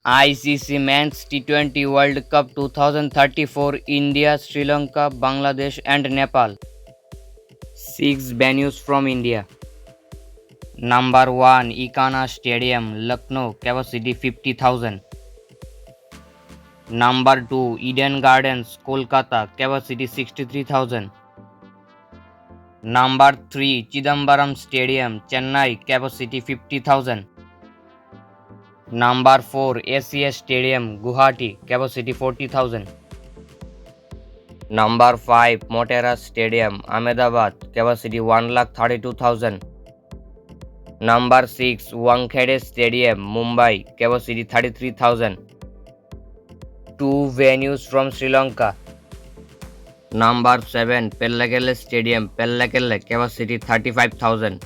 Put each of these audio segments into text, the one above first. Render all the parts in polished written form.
ICC Men's T20 World Cup 2034 India, Sri Lanka, Bangladesh and Nepal. 6 venues from India. Number 1 Ikana Stadium, Lucknow, capacity 50,000. Number 2 Eden Gardens, Kolkata, capacity 63,000. Number 3 Chidambaram Stadium, Chennai, capacity 50,000. Number 4 ACS Stadium, Guwahati, capacity 40,000. Number 5 Motera Stadium, Ahmedabad, capacity 1,32,000. Number 6 Wankhede Stadium, Mumbai, capacity 33,000. 2 venues from Sri Lanka. Number 7 Pellekele Stadium, Pellekele, capacity 35,000.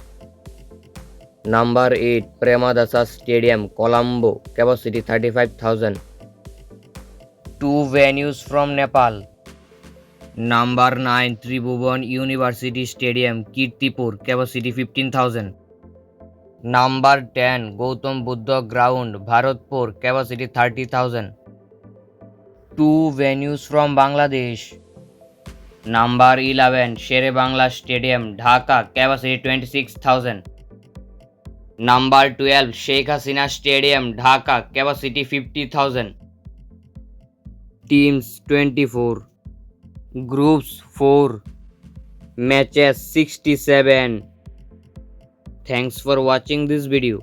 Number 8 Premadasa Stadium, Colombo, capacity 35,000. 2 venues from Nepal. Number 9 Tribhuvan University Stadium, Kirtipur, capacity 15,000. Number 10 Gautam Buddha Ground, Bharatpur, capacity 30,000. 2 venues from Bangladesh. Number 11 Shere Bangla Stadium, Dhaka, capacity 26,000. Number 12 Sheikh Hasina Stadium, Dhaka, capacity 50,000. Teams 24. Groups 4. Matches 67. Thanks for watching this video.